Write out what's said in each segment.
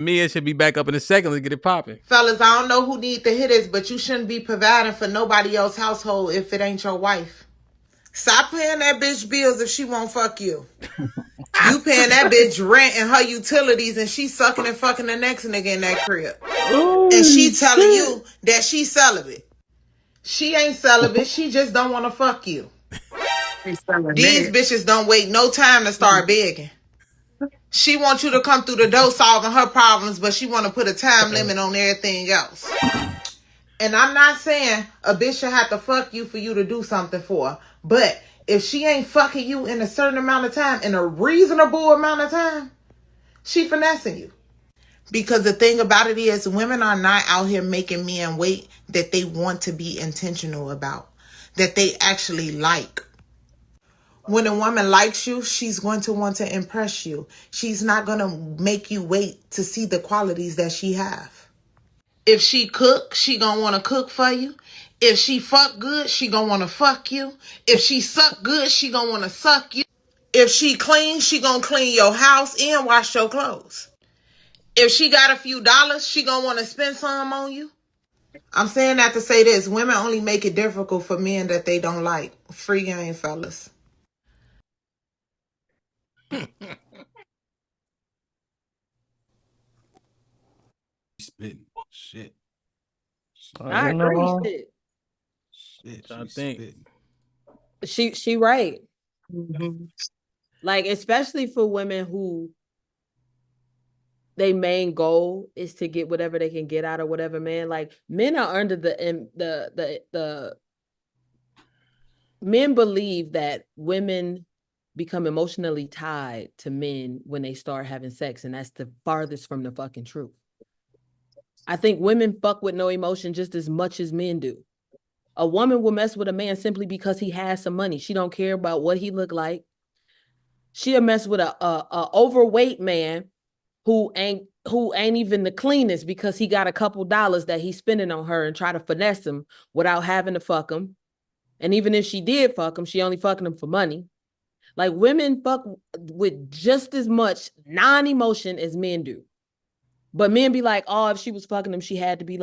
Mia should be back up in a second. Let's get it popping. Fellas, I don't know who need to hear this, but you shouldn't be providing for nobody else's household if it ain't your wife. Stop paying that bitch bills if she won't fuck you. You paying that bitch rent and her utilities, and she sucking and fucking the next nigga in that crib. Oh, And she telling shit. you that she celibate. She ain't celibate. She just don't want to fuck you. These bitches don't wait no time to start begging. She wants you to come through the door solving her problems, but she want to put a time limit on everything else. And I'm not saying a bitch should have to fuck you for you to do something for her. But if she ain't fucking you in a certain amount of time, in a reasonable amount of time, she finessing you. Because the thing about it is, women are not out here making men wait that they want to be intentional about, that they actually like. When a woman likes you, she's going to want to impress you. She's not going to make you wait to see the qualities that she have. If she cook, she gonna want to cook for you. If she fuck good, she gonna want to fuck you. If she suck good, she gonna want to suck you. If she clean, she gonna clean your house and wash your clothes. If she got a few dollars, she gonna want to spend some on you. I'm saying that to say this. Women only make it difficult for men that they don't like. Free game, fellas. Spitting shit. I agree. Shit. I think she right. Mm-hmm. Like, especially for women who their main goal is to get whatever they can get out of whatever man. Like, men are under the men believe that women become emotionally tied to men when they start having sex, and that's the farthest from the fucking truth. I think women fuck with no emotion just as much as men do. A woman will mess with a man simply because he has some money. She don't care about what he look like. She'll mess with a overweight man who ain't even the cleanest because he got a couple dollars that he's spending on her, and try to finesse him without having to fuck him. And even if she did fuck him, she only fucking him for money. Like, women fuck with just as much non-emotion as men do. But men be like, oh, if she was fucking him, it had to be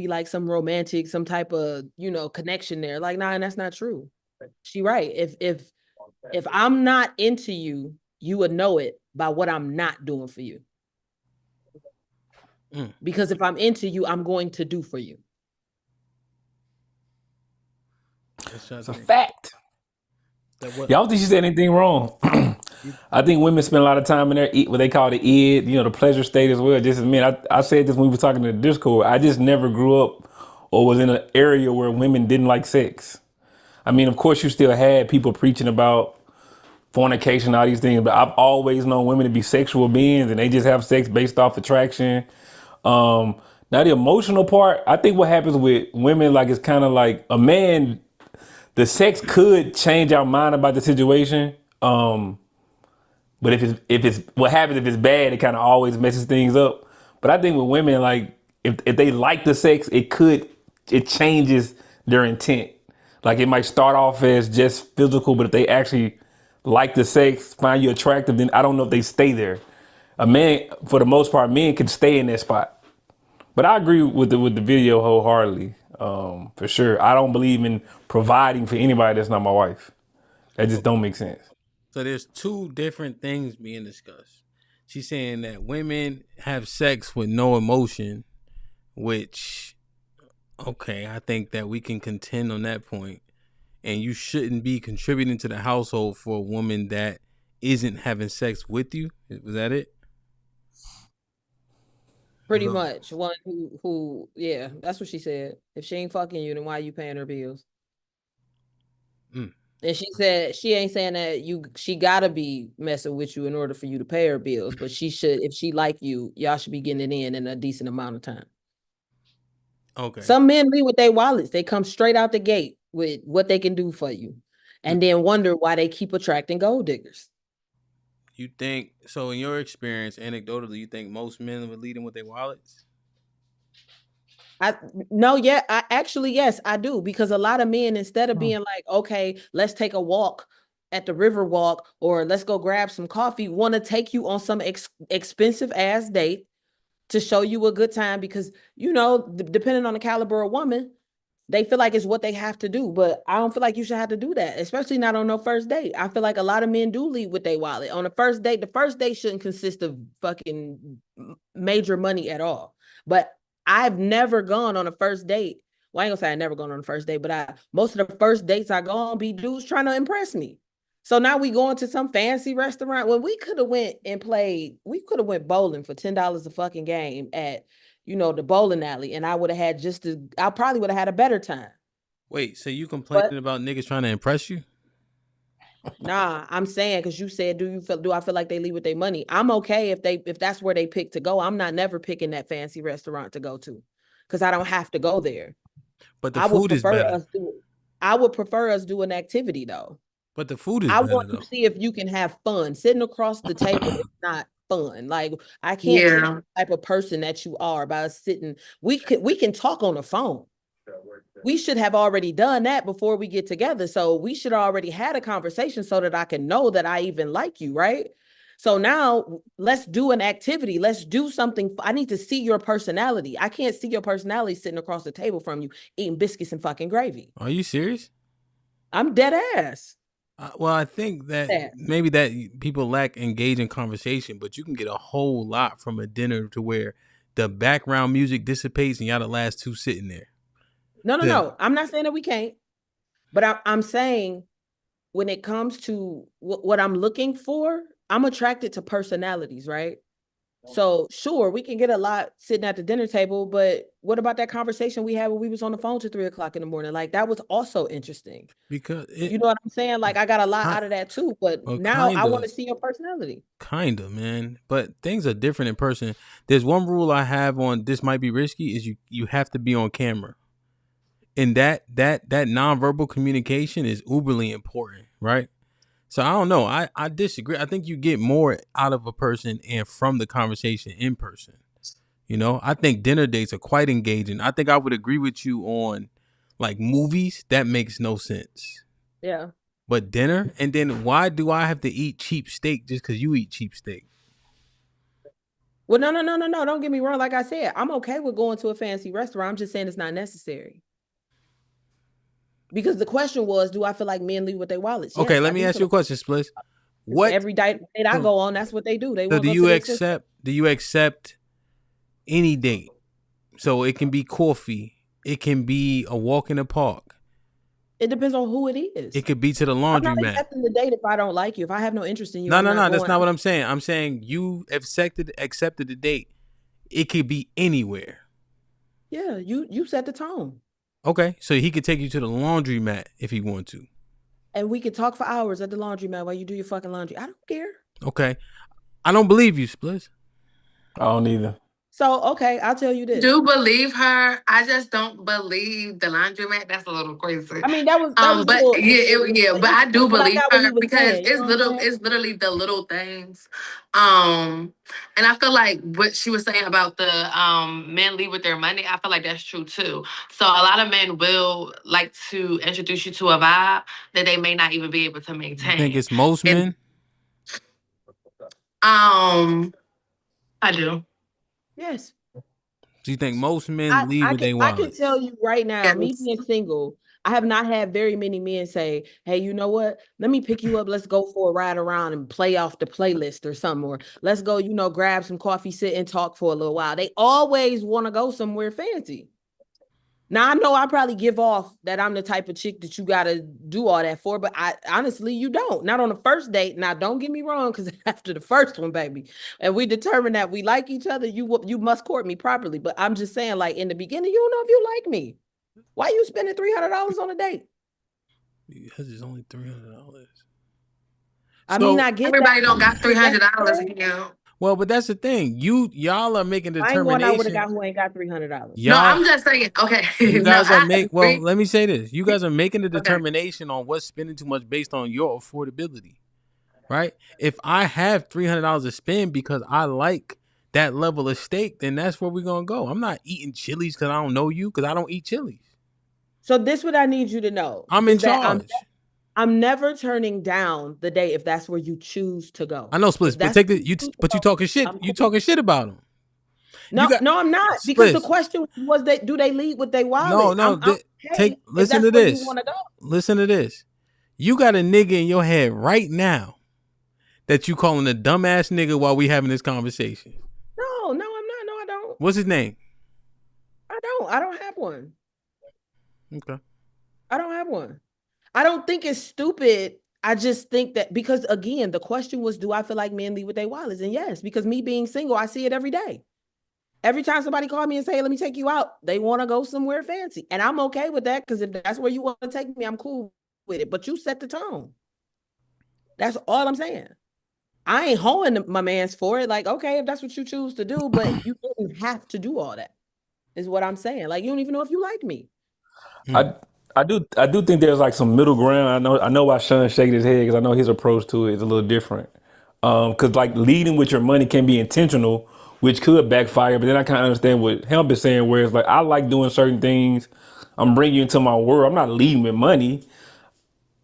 like some romantic, some type of, connection there. Like, nah, and that's not true. She right. If I'm not into you, you would know it by what I'm not doing for you. Because if I'm into you, I'm going to do for you. It's a fact. Y'all don't think she said anything wrong. I think women spend a lot of time in there, what they call the id, the pleasure state as well. Just as men, I said this when we were talking to the Discord. I just never grew up or was in an area where women didn't like sex. I mean, of course, you still had people preaching about fornication, all these things, but I've always known women to be sexual beings, and they just have sex based off attraction. Now the emotional part, I think what happens with women, like, it's kind of like a man, the sex could change our mind about the situation. But if it's what happens if it's bad, it kind of always messes things up. But I think with women, like, if they like the sex, it changes their intent. Like, it might start off as just physical, but if they actually like the sex, find you attractive, then I don't know if they stay there. A man, for the most part, men can stay in that spot. But I agree with the video wholeheartedly, for sure. I don't believe in providing for anybody that's not my wife. That just don't make sense. So there's two different things being discussed. She's saying that women have sex with no emotion, which, okay, I think that we can contend on that point. And you shouldn't be contributing to the household for a woman that isn't having sex with you. Was that it? Pretty much. One who, yeah, that's what she said. If she ain't fucking you, then why are you paying her bills? And she said she ain't saying that she gotta be messing with you in order for you to pay her bills, but she should, if she like you, y'all should be getting it in a decent amount of time. Okay. Some men leave with their wallets. They come straight out the gate with what they can do for you, and then wonder why they keep attracting gold diggers. You think so? In your experience, anecdotally, you think most men would lead them with their wallets? Yes, I do. Because a lot of men, instead of being like, okay, let's take a walk at the river walk, or let's go grab some coffee, want to take you on some expensive ass date to show you a good time because, depending on the caliber of woman, they feel like it's what they have to do. But I don't feel like you should have to do that, especially not on no first date. I feel like a lot of men do leave with their wallet. On the first date shouldn't consist of fucking major money at all. But I've never gone on a first date. Well, I ain't gonna say I never gone on a first date, but most of the first dates I go on be dudes trying to impress me. So now we going to some fancy restaurant when we could have went bowling for $10 a fucking game at, the bowling alley, and I would have had I probably would have had a better time. Wait, so you complaining about niggas trying to impress you? Nah, I'm saying, because you said, do I feel like they leave with their money? I'm okay if that's where they pick to go. I'm not never picking that fancy restaurant to go to, because I don't have to go there. But the food is better. I would prefer us do an activity though. But the food is better, want to see if you can have fun. Sitting across the table is not fun. Like, I can't see the type of person that you are by sitting. We can talk on the phone. We should have already done that before we get together. So we should already had a conversation so that I can know that I even like you, right? So now let's do an activity. Let's do something. I need to see your personality. I can't see your personality sitting across the table from you eating biscuits and fucking gravy. Are you serious? I'm dead ass. Well, I think that maybe that people lack engaging conversation, but you can get a whole lot from a dinner to where the background music dissipates and y'all the last two sitting there. No. I'm not saying that we can't, but I'm saying when it comes to what I'm looking for, I'm attracted to personalities, right? So sure, we can get a lot sitting at the dinner table, but what about that conversation we had when we was on the phone till 3:00 in the morning? Like, that was also interesting. Because you know what I'm saying? Like, I got a lot out of that too, but now I want to see your personality. Kinda, man. But things are different in person. There's one rule I have on this might be risky is you have to be on camera. And that nonverbal communication is uberly important, right? So I don't know. I disagree. I think you get more out of a person and from the conversation in person. I think dinner dates are quite engaging. I think I would agree with you on like movies. That makes no sense. Yeah. But dinner, and then why do I have to eat cheap steak just because you eat cheap steak? Well, no. Don't get me wrong. Like I said, I'm okay with going to a fancy restaurant. I'm just saying it's not necessary. Because the question was, do I feel like men leave with their wallets? Okay, let me ask you a question, Spliss. What every date I go on, that's what they do. They do you accept any date? So it can be coffee, it can be a walk in the park. It depends on who it is. It could be to the laundromat. I'm not accepting the date if I don't like you. If I have no interest in you, no. That's not what I'm saying. I'm saying you accepted the date. It could be anywhere. Yeah, you set the tone. Okay, so he could take you to the laundromat if he want to. And we could talk for hours at the laundromat while you do your fucking laundry. I don't care. Okay. I don't believe you, Spliss. I don't either. So, okay, I'll tell you this. Do believe her. I just don't believe the laundromat. That's a little crazy. I mean, that was but but I do believe her because it's literally the little things. And I feel like what she was saying about the men leave with their money, I feel like that's true too. So a lot of men will like to introduce you to a vibe that they may not even be able to maintain. You think it's most men? I do. Yes. Do you think most men leave with their wallets? I can tell you right now, me being single, I have not had very many men say, hey, you know what? Let me pick you up. Let's go for a ride around and play off the playlist or something. Or let's go, grab some coffee, sit and talk for a little while. They always want to go somewhere fancy. Now, I know I probably give off that I'm the type of chick that you got to do all that for, but honestly, you don't. Not on the first date. Now, don't get me wrong, because after the first one, baby, and we determine that we like each other, you must court me properly. But I'm just saying, like, in the beginning, you don't know if you like me. Why you spending $300 on a date? Because it's only $300. I mean, I get everybody don't got $300. Well, but that's the thing. Y'all are making a determination. I would have got who ain't got $300. No, I'm just saying. Okay, you guys are let me say this. You guys are making a determination on what's spending too much based on your affordability, right? If I have $300 to spend because I like that level of steak, then that's where we're gonna go. I'm not eating Chili's because I don't know you, because I don't eat Chili's. So this what I need you to know. I'm in charge. I'm never turning down the date if that's where you choose to go. I know, Spliss, but you talking shit. You talking shit about him. No, no, I'm not. Because the question was that do they lead with their wallet? No, listen to this. Listen to this. You got a nigga in your head right now that you calling a dumbass nigga while we having this conversation. No, I'm not. No, I don't. What's his name? I don't have one. Okay. I don't have one. I don't think it's stupid. I just think that because, again, the question was, do I feel like men lead with their wallets? And yes, because me being single, I see it every day. Every time somebody call me and say, let me take you out, they want to go somewhere fancy. And I'm okay with that because if that's where you want to take me, I'm cool with it. But you set the tone. That's all I'm saying. I ain't hoeing my mans for it. Like, okay, if that's what you choose to do, but you didn't have to do all that, is what I'm saying. Like, you don't even know if you like me. I do think there's like some middle ground. I know why Sean's shaking his head because I know his approach to it is a little different. Because like leading with your money can be intentional, which could backfire. But then I kind of understand what HAMP is saying, where it's like I like doing certain things. I'm bringing you into my world. I'm not leading with money.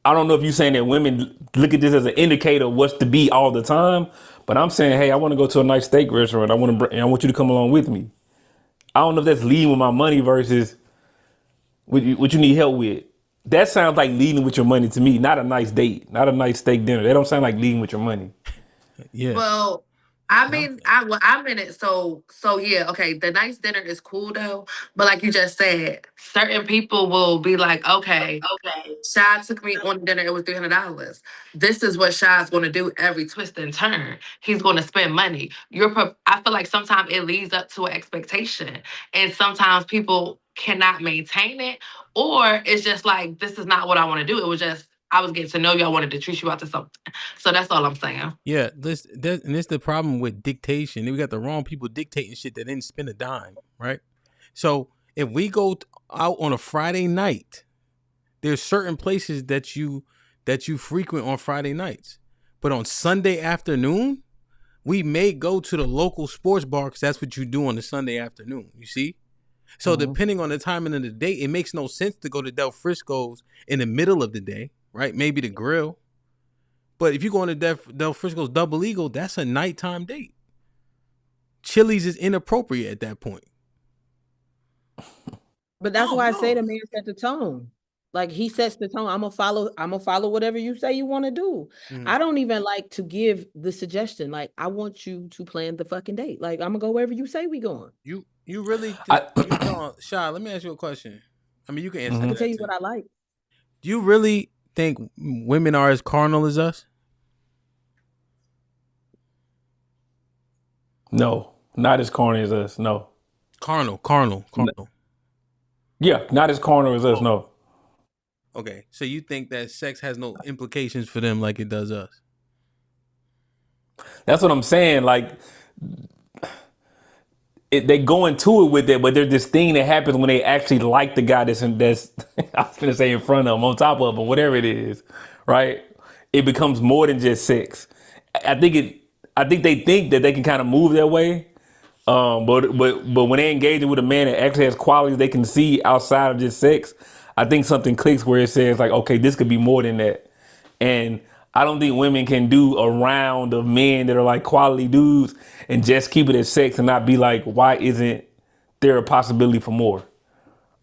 I don't know if you're saying that women look at this as an indicator of what's to be all the time, but I'm saying, hey, I want to go to a nice steak restaurant. I want you to come along with me. I don't know if that's leading with my money versus what you need help with. That sounds like leading with your money to me, not a nice date, not a nice steak dinner. That don't sound like leading with your money. Yeah. Well, I mean, I'm in it. So yeah, okay. The nice dinner is cool though, but like you just said, certain people will be like, okay, Shy took me on dinner. It was $300. This is what Shy's going to do every twist and turn. He's going to spend money. I feel like sometimes it leads up to an expectation, and sometimes people cannot maintain it, or it's just like this is not what I want to do. It was just I was getting to know you. I wanted to treat you out to something. So that's all I'm saying. Yeah, and this the problem with dictation. We got the wrong people dictating shit that didn't spend a dime, right? So if we go out on a Friday night, there's certain places that you frequent on Friday nights, but on Sunday afternoon, we may go to the local sports bar because that's what you do on the Sunday afternoon. You see. So depending on the timing of the day, it makes no sense to go to Del Frisco's in the middle of the day, right? Maybe the grill. But if you go on to Del Frisco's Double Eagle, that's a nighttime date. Chili's is inappropriate at that point. But that's why I say the man set the tone. Like he sets the tone. I'm gonna follow whatever you say you want to do. I don't even like to give the suggestion. Like I want you to plan the fucking date. Like I'm gonna go wherever you say we going. You really Shy, let me ask you a question. I mean, you can answer. I can tell you what I like. Do you really think women are as carnal as us? No, not as corny as us. No. Carnal. Yeah, not as carnal as us. No. Okay, so you think that sex has no implications for them like it does us? That's what I'm saying. Like, they go into it with it, but there's this thing that happens when they actually like the guy that's I was gonna say in front of them, on top of them, whatever it is, right? It becomes more than just sex. I think they think that they can kind of move that way, but when they engage with a man that actually has qualities they can see outside of just sex, I think something clicks where it says like, okay, this could be more than that. And I don't think women can do a round of men that are like quality dudes and just keep it at sex and not be like, why isn't there a possibility for more?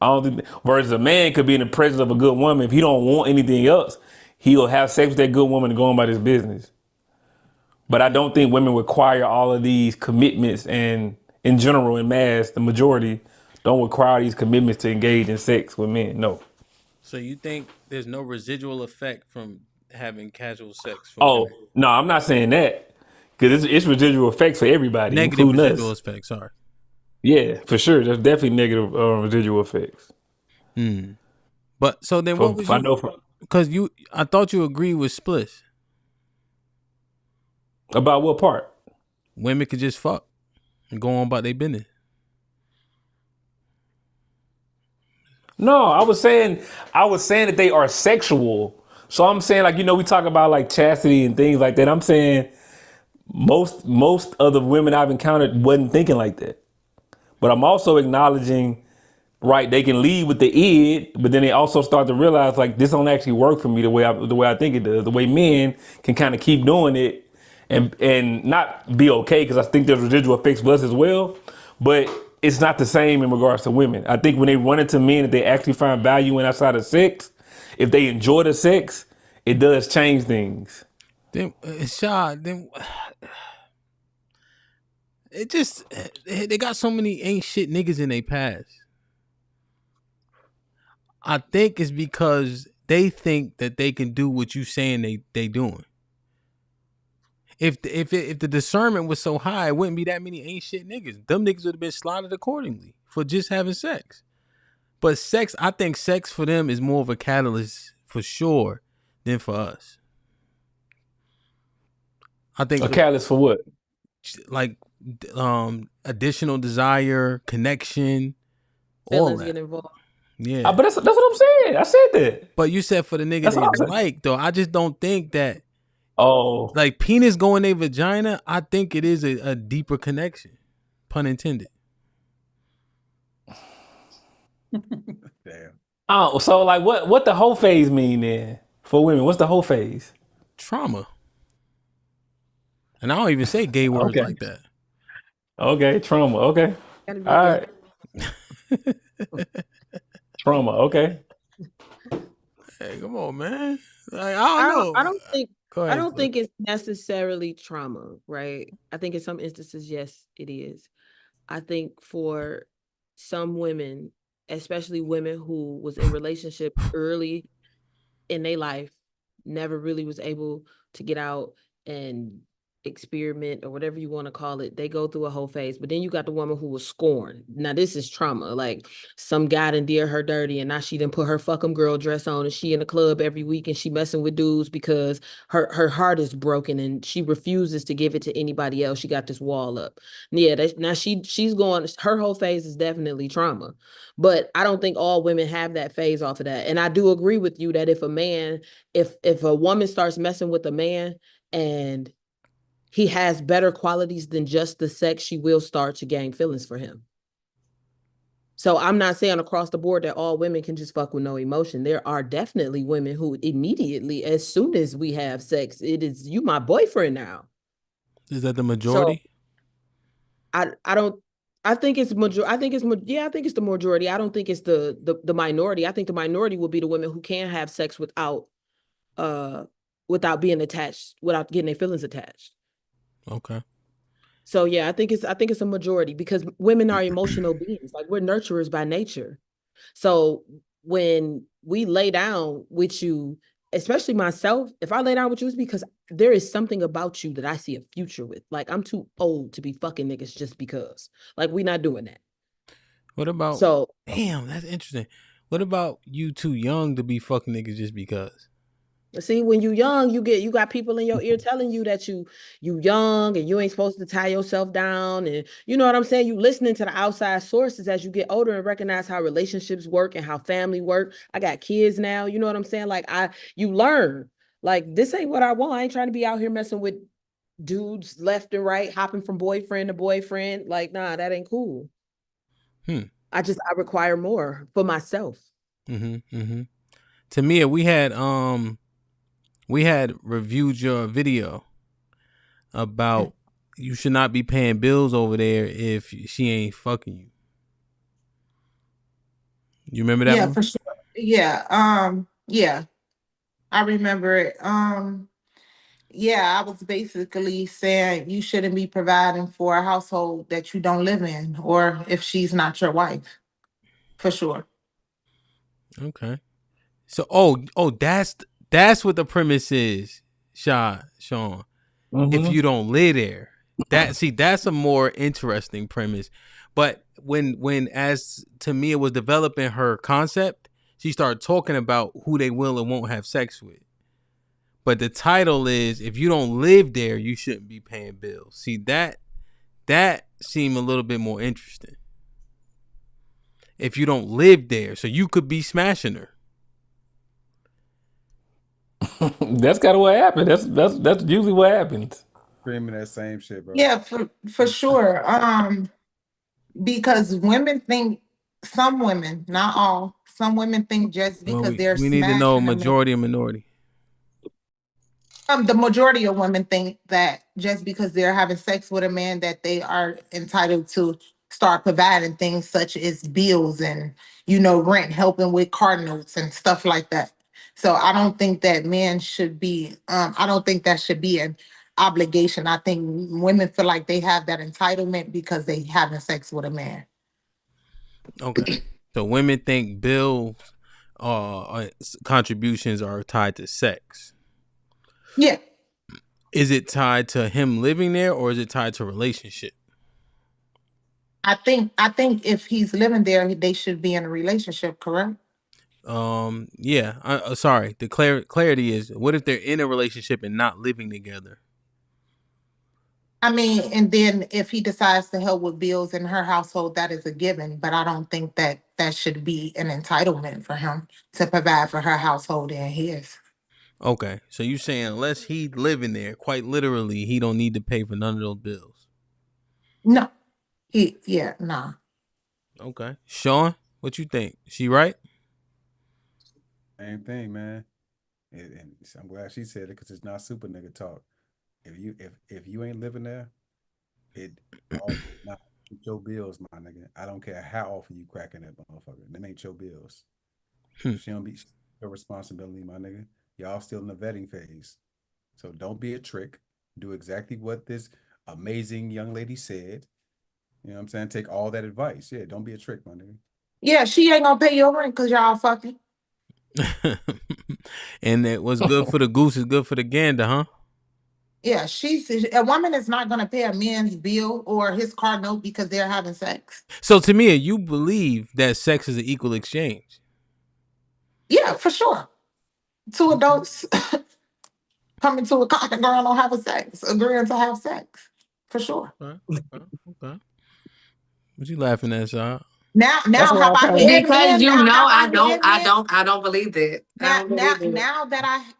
I don't think. Whereas a man could be in the presence of a good woman, if he don't want anything else, he'll have sex with that good woman and go on about his business. But I don't think women require all of these commitments, and in general, in mass, the majority don't require these commitments to engage in sex with men. No. So you think there's no residual effect from having casual sex? Oh, no, I'm not saying that. Because it's residual effects for everybody, negative including residual us. effects, sorry. Yeah, for sure. There's definitely negative residual effects. But so then what was you... Because I thought you agreed with Spliss. About what part? Women could just fuck and go on about their business. No, I was saying that they are sexual. So I'm saying, like, we talk about like chastity and things like that. I'm saying most of the women I've encountered wasn't thinking like that. But I'm also acknowledging, right, they can lead with the id, but then they also start to realize like this don't actually work for me the way I think it does. The way men can kind of keep doing it and not be okay, because I think there's residual effects for us as well. but it's not the same in regards to women. I think when they run into men that they actually find value in outside of sex, if they enjoy the sex, it does change things. Then it just they got so many ain't shit niggas in their past. I think it's because they think that they can do what you saying they doing. If the discernment was so high, it wouldn't be that many ain't shit niggas. Them niggas would have been slaughtered accordingly for just having sex. But I think sex for them is more of a catalyst for sure than for us. I think a catalyst for what? Like additional desire, connection, Feelings all get that. involved. Yeah, but that's what I'm saying. I said that. But you said for the nigga they like though. I just don't think that. Oh, like penis going in their vagina. I think it is a deeper connection, pun intended. Damn. Oh, so like what the whole phase mean then for women? What's the whole phase? Trauma. And I don't even say gay words like that. Okay, trauma. Okay, all right. Trauma. Okay. Hey, come on, man. Like, I don't know. I don't think it's necessarily trauma, right? I think in some instances, yes, it is. I think for some women, especially women who was in relationships early in their life, never really was able to get out and experiment or whatever you want to call it, they go through a whole phase. But then you got the woman who was scorned. Now this is trauma. Like some guy done did her dirty and now she done put her fucking girl dress on and she in the club every week and she messing with dudes because her heart is broken and she refuses to give it to anybody else. She got this wall up. Yeah, now she's going, her whole phase is definitely trauma. But I don't think all women have that phase off of that. And I do agree with you that if a woman starts messing with a man and he has better qualities than just the sex, she will start to gain feelings for him. So I'm not saying across the board that all women can just fuck with no emotion. There are definitely women who immediately, as soon as we have sex, it is you my boyfriend now. Is that the majority? So I think it's the majority. I don't think it's the minority. I think the minority will be the women who can have sex without being attached, without getting their feelings attached. Okay. So yeah, I think it's a majority because women are emotional beings. Like we're nurturers by nature. So when we lay down with you, especially myself, if I lay down with you, it's because there is something about you that I see a future with. Like I'm too old to be fucking niggas just because. Like we're not doing that. What about damn, that's interesting. What about you too young to be fucking niggas just because? See, when you young, you got people in your ear telling you that you young and you ain't supposed to tie yourself down, and you know what I'm saying. You listening to the outside sources as you get older and recognize how relationships work and how family work. I got kids now, you know what I'm saying. Like you learn like this ain't what I want. I ain't trying to be out here messing with dudes left and right, hopping from boyfriend to boyfriend. Like nah, that ain't cool. I require more for myself. Tamia, we had reviewed your video about you should not be paying bills over there if she ain't fucking you. You remember that? Yeah, for sure. Yeah. Yeah. I remember it. Yeah, I was basically saying you shouldn't be providing for a household that you don't live in, or if she's not your wife. For sure. Okay. So that's what the premise is, Sean. Mm-hmm. If you don't live there. That's a more interesting premise. But when as Tamia was developing her concept, she started talking about who they will and won't have sex with. But the title is if you don't live there, you shouldn't be paying bills. See, that seemed a little bit more interesting. If you don't live there, so you could be smashing her. That's kind of what happened. That's usually what happens. Screaming that same shit, bro. Yeah, for sure. Because women think, some women, not all, some women think just because they're we need to know majority or minority. The majority of women think that just because they're having sex with a man that they are entitled to start providing things such as bills and, you know, rent, helping with car notes and stuff like that. So I don't think that men should be, I don't think that should be an obligation. I think women feel like they have that entitlement because they having sex with a man. Okay. So women think bills contributions are tied to sex. Yeah. Is it tied to him living there, or is it tied to relationship? I think if he's living there, they should be in a relationship, correct? Yeah. Sorry. The clarity is, what if they're in a relationship and not living together? I mean, and then if he decides to help with bills in her household, that is a given. But I don't think that that should be an entitlement for him to provide for her household and his. Okay. So you saying unless he living there, quite literally, he don't need to pay for none of those bills. No, yeah, nah. Okay. Sean, what you think? She right? Same thing, man. And I'm glad she said it because it's not super nigga talk. If you ain't living there, it all not your bills, my nigga. I don't care how often you cracking that motherfucker. Them ain't your bills. Hmm. She don't be your responsibility, my nigga. Y'all still in the vetting phase. So don't be a trick. Do exactly what this amazing young lady said. You know what I'm saying? Take all that advice. Yeah, don't be a trick, my nigga. Yeah, she ain't gonna pay your rent because y'all fucking. And it was good for the goose is good for the gander, huh? Yeah, a woman is not gonna pay a man's bill or his car note because they're having sex. So Tamia, you believe that sex is an equal exchange? Yeah, for sure. Two adults coming to a common ground on having sex, agreeing to have sex, for sure. Okay. What you laughing at, Shaw? That's Now why have I I told had Because men? you Now know have I had men? I don't believe that. I don't believe it.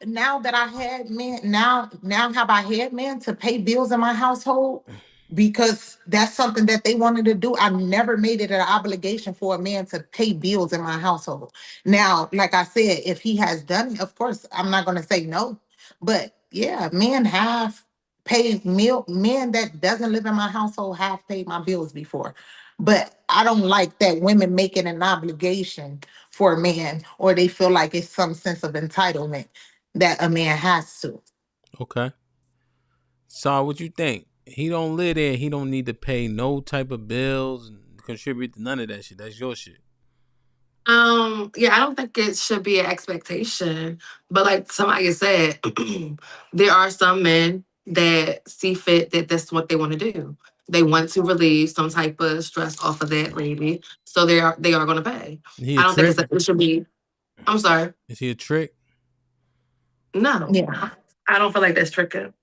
Now that I had men, now have I had men to pay bills in my household because that's something that they wanted to do. I never made it an obligation for a man to pay bills in my household. Now, like I said, if he has done it, of course, I'm not going to say no. But yeah, men have paid men that doesn't live in my household have paid my bills before. But I don't like that women make it an obligation for a man, or they feel like it's some sense of entitlement that a man has to. Okay. Saw what you think? He don't live there. He don't need to pay no type of bills and contribute to none of that shit. That's your shit. Yeah, I don't think it should be an expectation. But like somebody said, there are some men that see fit that that's what they want to do. They want to relieve some type of stress off of that lady. So they are gonna pay. He I a don't think trick? it should be. I'm sorry. Is he a trick? No. Yeah. I don't feel like that's tricking.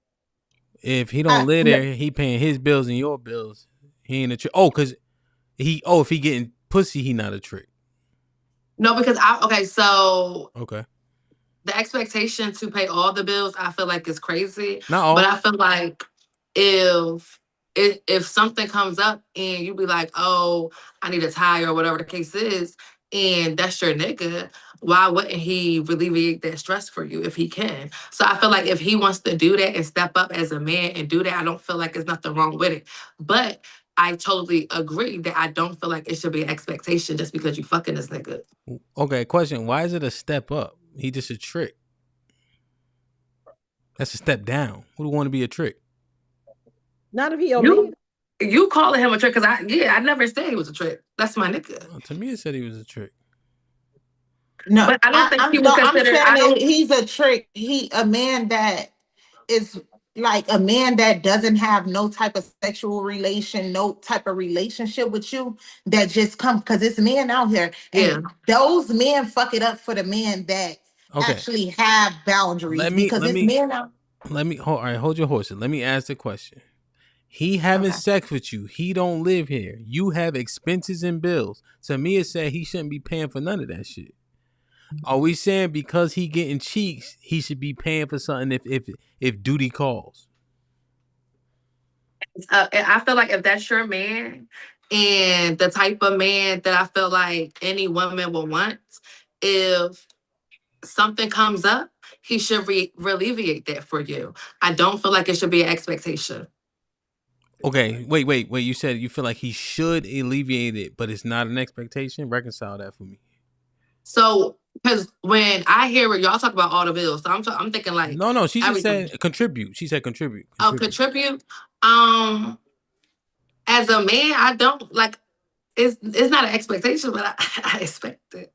If he don't live No, there, he paying his bills and your bills. He ain't a trick. Oh, cause if he getting pussy, he not a trick. No, because so Okay. the expectation to pay all the bills, I feel like is crazy. Not But all. I feel like if if something comes up and you be like, oh, I need a tie or whatever the case is, and that's your nigga, why wouldn't he alleviate that stress for you if he can? So I feel like if he wants to do that and step up as a man and do that, I don't feel like there's nothing wrong with it. But I totally agree that I don't feel like it should be an expectation just because you fucking this nigga. Okay, question. Why is it a step up? He just a trick. That's a step down. Who want to be a trick? Not if he your man. You calling him a trick because I never said he was a trick. That's my nigga. To me, it said he was a trick. no, But I don't think he would I'm consider. saying I that don't. he's a trick. A man that is like a man that doesn't have no type of sexual relation, no type of relationship with you, that just come because it's men out here, Yeah. and those men fuck it up for the men that Okay. actually have boundaries, because it's men out. All right, hold your horses. Let me ask the question. He having Okay. sex with you. He don't live here. You have expenses and bills. Tamia said he shouldn't be paying for none of that shit. Are we saying because he getting cheeks, he should be paying for something if duty calls? I feel like if that's your man and the type of man that I feel like any woman will want, if something comes up, he should alleviate that for you. I don't feel like it should be an expectation. Okay, wait. You said you feel like he should alleviate it, but it's not an expectation. Reconcile that for me. So, because when I hear it, y'all talk about all the bills, so I'm thinking like No. She just everything. said contribute. She said contribute. Oh, contribute. As a man, I don't like. It's not an expectation, but I expect it.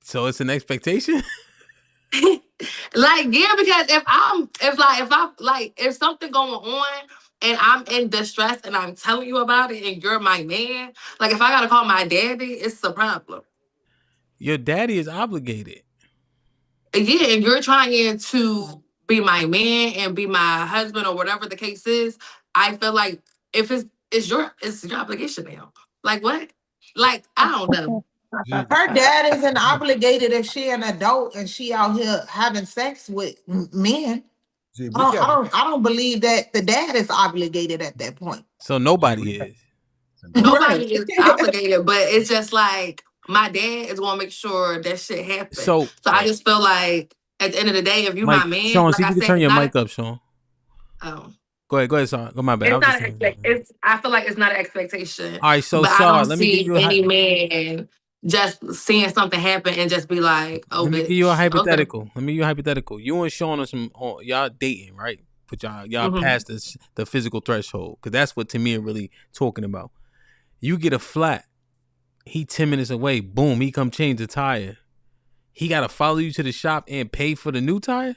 So it's an expectation. Like, yeah, because if something going on and I'm in distress and I'm telling you about it and you're my man, like if I gotta call my daddy, it's a problem. Your daddy is obligated. Yeah, and you're trying to be my man and be my husband or whatever the case is. I feel like if it's your obligation now. Like what? Like I don't know. Her dad isn't obligated if she an adult and she out here having sex with men. I don't believe that the dad is obligated at that point. So nobody is. Nobody is obligated, but it's just like my dad is gonna make sure that shit happens. So I just feel like at the end of the day, if you my man, Sean, like see if you can turn your mic up, Sean. Oh. Go ahead, Saw. Go my bad. I feel like it's not an expectation. All right, so but Saw, I don't see any man just seeing something happen and just be like, "Oh, let me give you a hypothetical. Okay. Let me give you a hypothetical. You and Sean are y'all dating, right? But y'all past the physical threshold, because that's what Tamia really talking about. You get a flat. He 10 minutes away. Boom, he come change the tire. He gotta follow you to the shop and pay for the new tire.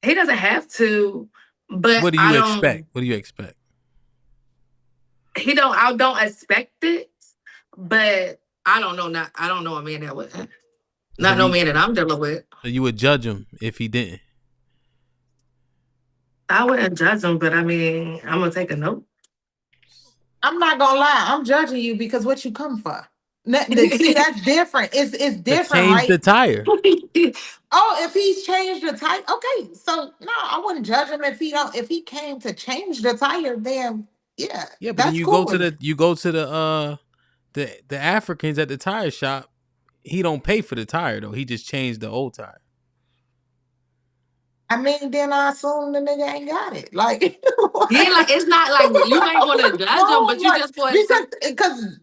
He doesn't have to, but what do you expect? What do you expect? I don't expect it, but I don't know a man that would not no man that I'm dealing with. So you would judge him if he didn't. I wouldn't judge him, but I mean, I'm gonna take a note. I'm not gonna lie, I'm judging you because what you come for. See, that's different. It's different, change the tire. Oh, if he's changed the tire, okay. So no, I wouldn't judge him if he came to change the tire. Then yeah, but then you cool. go to the Africans at the tire shop. He don't pay for the tire though. He just changed the old tire. I mean, then I assume the nigga ain't got it. Like, yeah, like it's not like you ain't gonna judge him, but you just want because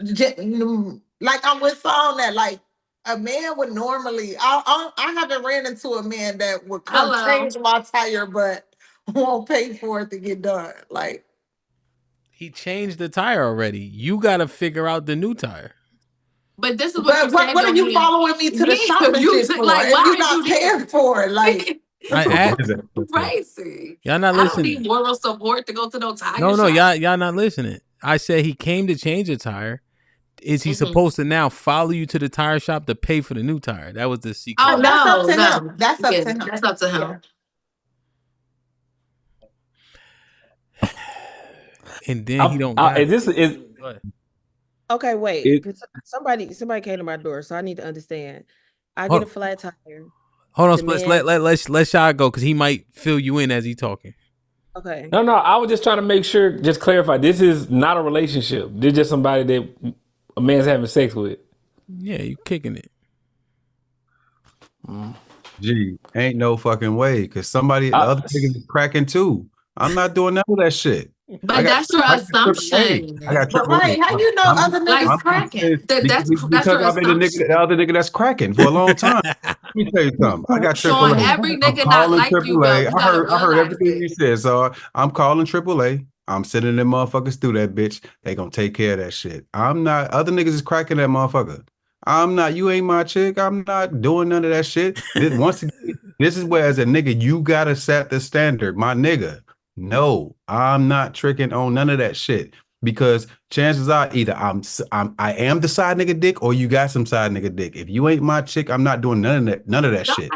like I'm with Saul that like a man would normally. I haven't ran into a man that would come change my tire, but won't pay for it to get done. Like he changed the tire already. You got to figure out the new tire. But this is what are you following me to the shop and shit for? Like, why you're not paying for it? Like. Crazy. Y'all not listening. I don't need moral support to go to no tire No, shop. y'all not listening. I said he came to change a tire. Is he supposed to now follow you to the tire shop to pay for the new tire? That was the secret. Oh, that's up to him. That's up to him. That's up to him. And then he don't. Okay, wait. Somebody came to my door, so I need to understand. I get a flat tire. Hold on, let's Shy go because he might fill you in as he talking. Okay. No, I was just trying to make sure, just clarify. This is not a relationship. This is just somebody that a man's having sex with. Yeah, you kicking it. Gee, ain't no fucking way, because the other niggas is cracking too. I'm not doing none of that shit. But that's your assumption. I got triple A. How you know other niggas cracking? That's because I've been the other nigga that's cracking for a long time. Let me tell you something. I got triple A. Every nigga not like you, though. I heard everything you said, so I'm calling AAA. I'm sending them motherfuckers through that bitch. They gonna take care of that shit. I'm not. Other niggas is cracking that motherfucker. I'm not. You ain't my chick. I'm not doing none of that shit. Once again, this is where, as a nigga, you gotta set the standard, my nigga. No, I'm not tricking on none of that shit, because chances are either I am the side nigga dick or you got some side nigga dick. If you ain't my chick, I'm not doing none of that shit.